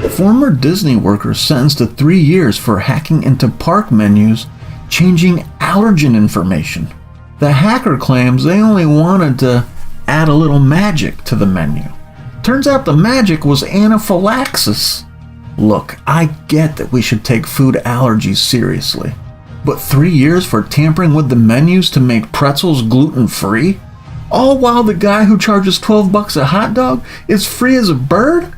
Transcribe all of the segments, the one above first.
Former Disney worker sentenced to 3 years for hacking into park menus, changing allergen information. The hacker claims they only wanted to add a little magic to the menu. Turns out the magic was anaphylaxis. Look, I get that we should take food allergies seriously, but 3 years for tampering with the menus to make pretzels gluten-free? All while the guy who charges $12 a hot dog is free as a bird?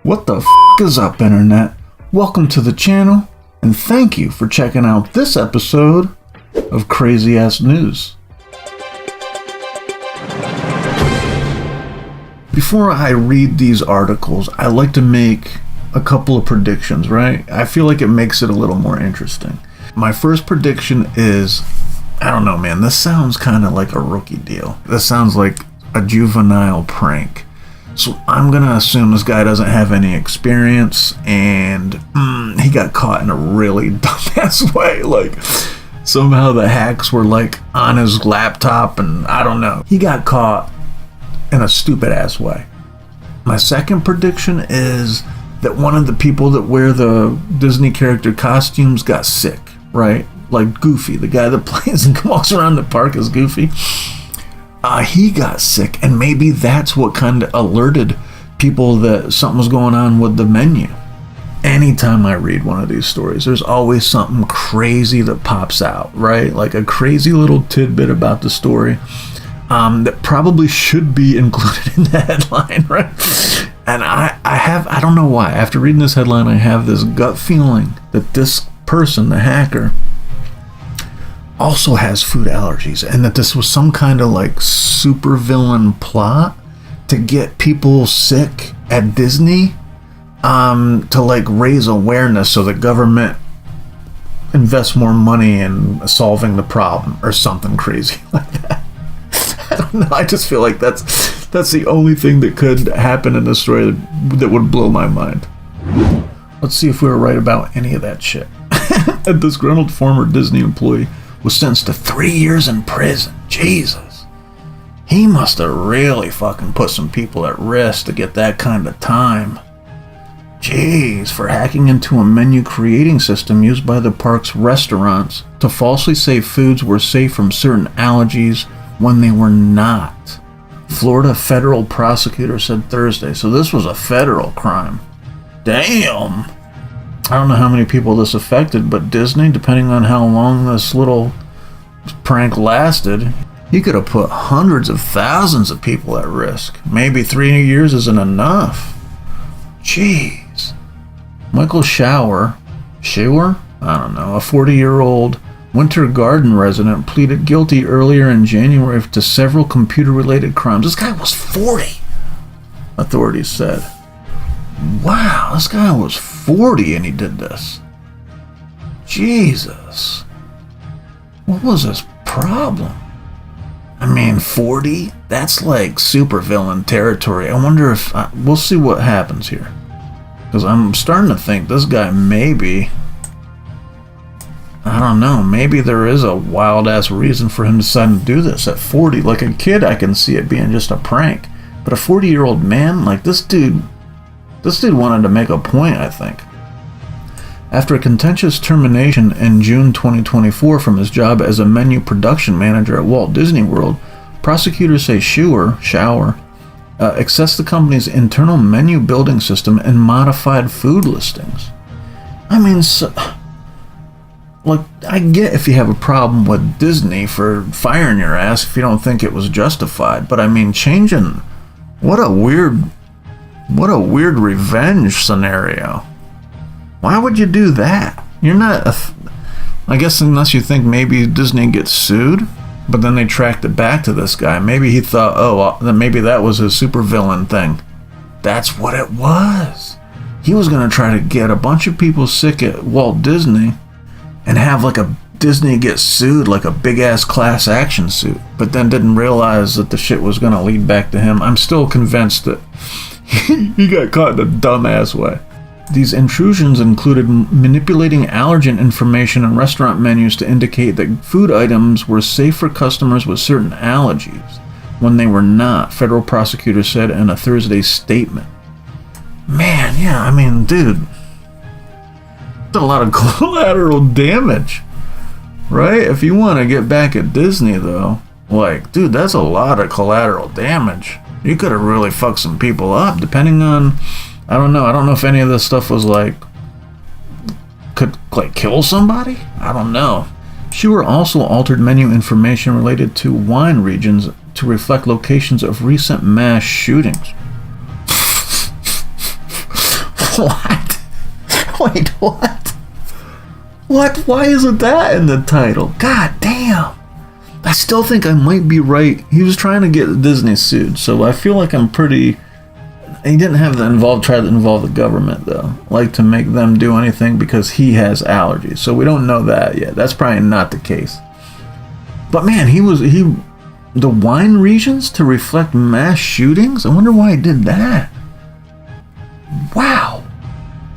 What the f*** is up, Internet? Welcome to the channel, and thank you for checking out this episode of Crazy Ass News. Before I read these articles, I like to make a couple of predictions, right? I feel like it makes it a little more interesting. My first prediction is, I don't know, man, this sounds kind of like a rookie deal. This sounds like a juvenile prank. So I'm going to assume this guy doesn't have any experience and he got caught in a really dumbass way. Like somehow the hacks were like on his laptop and I don't know. He got caught in a stupid ass way. My second prediction is that one of the people that wear the Disney character costumes got sick, right? Like Goofy, the guy that plays and walks around the park as Goofy. He got sick, and maybe that's what kind of alerted people that something was going on with the menu. Anytime I read one of these stories, there's always something crazy that pops out, right? Like a crazy little tidbit about the story that probably should be included in the headline, right? And I don't know why. After reading this headline, I have this gut feeling that this person, the hacker, also has food allergies, and that this was some kind of like supervillain plot to get people sick at Disney to like raise awareness so the government invests more money in solving the problem or something crazy like that. I don't know, I just feel like that's the only thing that could happen in this story that would blow my mind. Let's see if we were right about any of that shit. A disgruntled former Disney employee was sentenced to 3 years in prison. Jesus. He must have really fucking put some people at risk to get that kind of time. Jeez, for hacking into a menu creating system used by the park's restaurants to falsely say foods were safe from certain allergies when they were not. Florida federal prosecutor said Thursday, so this was a federal crime. Damn. I don't know how many people this affected, but Disney, depending on how long this little prank lasted, he could have put hundreds of thousands of people at risk. Maybe 3 years isn't enough. Jeez. Michael Scheuer, I don't know, a 40-year-old Winter Garden resident pleaded guilty earlier in January to several computer-related crimes. This guy was 40, authorities said. Wow, this guy was 40 and he did this. Jesus. What was his problem? I mean, 40? That's like supervillain territory. I wonder if... we'll see what happens here. Because I'm starting to think this guy maybe... I don't know. Maybe there is a wild-ass reason for him deciding to do this at 40. Like a kid, I can see it being just a prank. But a 40-year-old man? Like this dude wanted to make a point, I think. After a contentious termination in June 2024 from his job as a menu production manager at Walt Disney World, prosecutors say Scheuer accessed the company's internal menu building system and modified food listings. I mean, look, I get if you have a problem with Disney for firing your ass if you don't think it was justified, but I mean, changing... What a weird revenge scenario. Why would you do that? You're not... I guess unless you think maybe Disney gets sued, but then they tracked it back to this guy. Maybe he thought, oh, then maybe that was his supervillain thing. That's what it was. He was going to try to get a bunch of people sick at Walt Disney and have like a Disney get sued, like a big-ass class action suit, but then didn't realize that the shit was going to lead back to him. I'm still convinced that he got caught in a dumbass way. These intrusions included manipulating allergen information in restaurant menus to indicate that food items were safe for customers with certain allergies when they were not, federal prosecutors said in a Thursday statement. Man, yeah, I mean, dude, that's a lot of collateral damage, right? If you want to get back at Disney, though, like, dude, that's a lot of collateral damage. You could have really fucked some people up, depending on, I don't know if any of this stuff was like, could like kill somebody? I don't know. Scheuer also altered menu information related to wine regions to reflect locations of recent mass shootings. What? Wait, what? What? Why isn't that in the title? God damn. I still think I might be right. He was trying to get Disney sued, so I feel like I'm pretty... He didn't have to try to involve the government, though. Like, to make them do anything because he has allergies. So we don't know that yet. That's probably not the case. But man, the wine regions to reflect mass shootings? I wonder why he did that. Wow.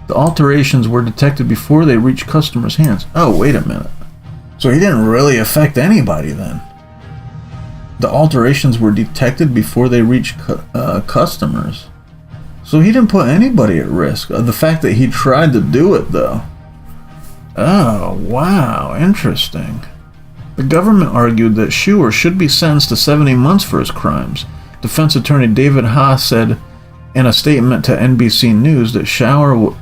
The alterations were detected before they reached customers' hands. Oh, wait a minute. So he didn't really affect anybody then. The alterations were detected before they reached customers. So he didn't put anybody at risk. The fact that he tried to do it, though. Oh, wow. Interesting. The government argued that Scheuer should be sentenced to 70 months for his crimes. Defense attorney David Haas said in a statement to NBC News that Scheuer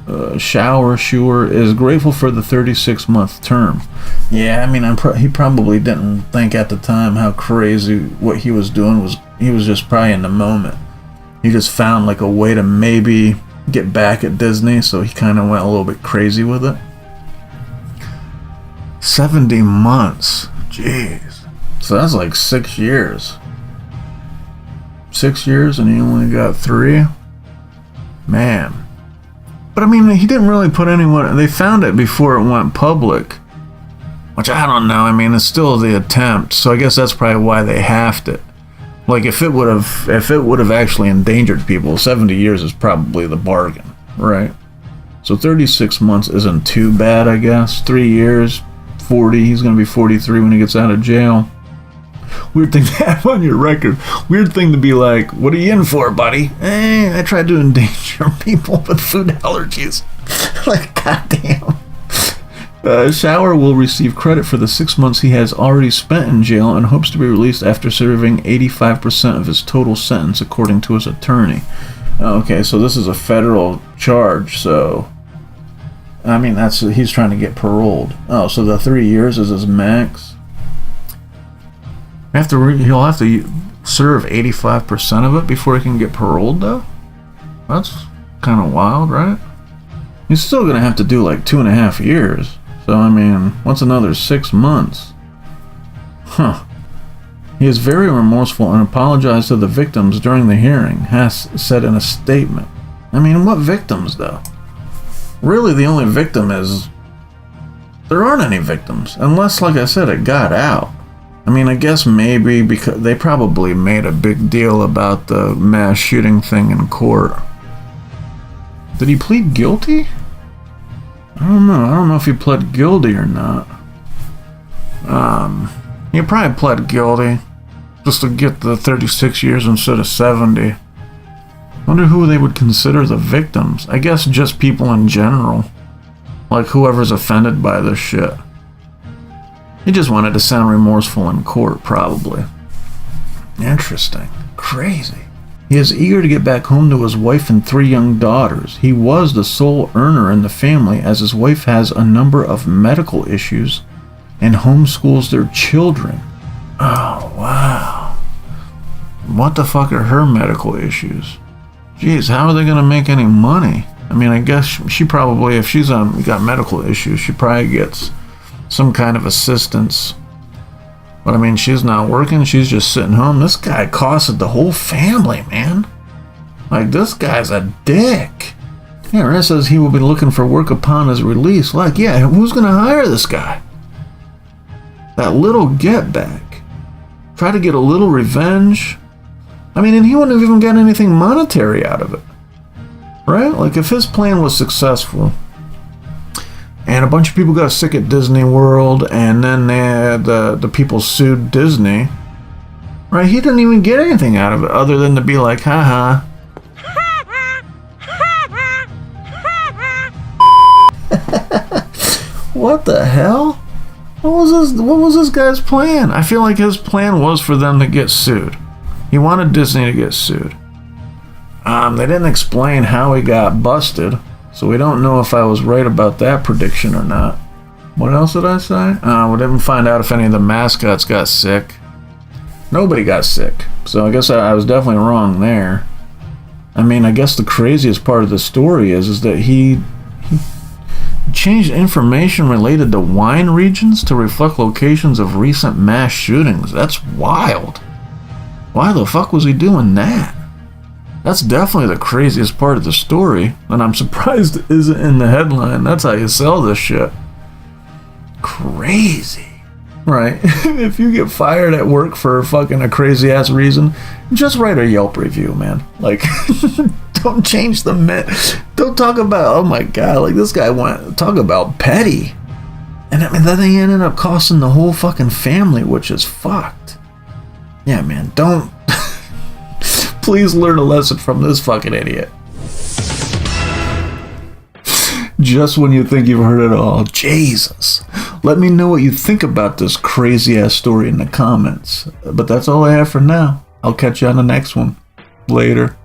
is grateful for the 36-month term. Yeah, I mean, he probably didn't think at the time how crazy what he was doing was. He was just probably in the moment. He just found like a way to maybe get back at Disney, so he kind of went a little bit crazy with it. 70 months. Jeez. So that's like 6 years. 6 years and he only got 3? Man. But I mean, he didn't really put anyone... They found it before it went public. Which I don't know. I mean, it's still the attempt. So I guess that's probably why they halved it. Like, if it would have actually endangered people, 70 years is probably the bargain, right? So 36 months isn't too bad, I guess. 3 years, 40. He's going to be 43 when he gets out of jail. Weird thing to have on your record. Weird thing to be like, what are you in for, buddy? I tried to endanger people with food allergies. Like, goddamn. Scheuer will receive credit for the 6 months he has already spent in jail and hopes to be released after serving 85% of his total sentence, according to his attorney. Okay, so this is a federal charge, so... I mean, he's trying to get paroled. Oh, so the 3 years is his max? He'll have to serve 85% of it before he can get paroled, though? That's kind of wild, right? He's still going to have to do like 2.5 years. So, I mean, what's another 6 months? Huh. He is very remorseful and apologized to the victims during the hearing, Haas said in a statement. I mean, what victims, though? Really, the only victim is... There aren't any victims, unless, like I said, it got out. I mean, I guess maybe because they probably made a big deal about the mass shooting thing in court. Did he plead guilty? I don't know. I don't know if he pled guilty or not. He probably pled guilty just to get the 36 years instead of 70. Wonder who they would consider the victims. I guess just people in general. Like whoever's offended by this shit. He just wanted to sound remorseful in court, probably. Interesting. Crazy. He is eager to get back home to his wife and 3 young daughters. He was the sole earner in the family, as his wife has a number of medical issues and homeschools their children. Oh, wow. What the fuck are her medical issues? Jeez, how are they going to make any money? I mean, I guess she probably, if she's got medical issues, she probably gets some kind of assistance. But I mean, she's not working, she's just sitting home. This guy costed the whole family, man. Like, this guy's a dick. Yeah, it says he will be looking for work upon his release. Like, yeah, who's going to hire this guy? That little get back. Try to get a little revenge. I mean, and he wouldn't have even got anything monetary out of it. right? Like, if his plan was successful and a bunch of people got sick at Disney World and then the people sued Disney, right? He didn't even get anything out of it other than to be like, haha. What the hell? What was this guy's plan? I feel like his plan was for them to get sued. He wanted Disney to get sued. They didn't explain how he got busted, so we don't know if I was right about that prediction or not. What else did I say? We didn't find out if any of the mascots got sick. Nobody got sick, so I guess I was definitely wrong there. I mean, I guess the craziest part of the story is that he changed information related to wine regions to reflect locations of recent mass shootings. That's wild. Why the fuck was he doing that? That's definitely the craziest part of the story, and I'm surprised it isn't in the headline. That's how you sell this shit. Crazy. Right? If you get fired at work for fucking a crazy ass reason, just write a Yelp review, man. Like, don't change the don't talk about, oh my god, like this guy talk about petty. And I mean, that thing ended up costing the whole fucking family, which is fucked. Yeah, man, don't. Please learn a lesson from this fucking idiot. Just when you think you've heard it all. Jesus. Let me know what you think about this crazy ass story in the comments. But that's all I have for now. I'll catch you on the next one. Later.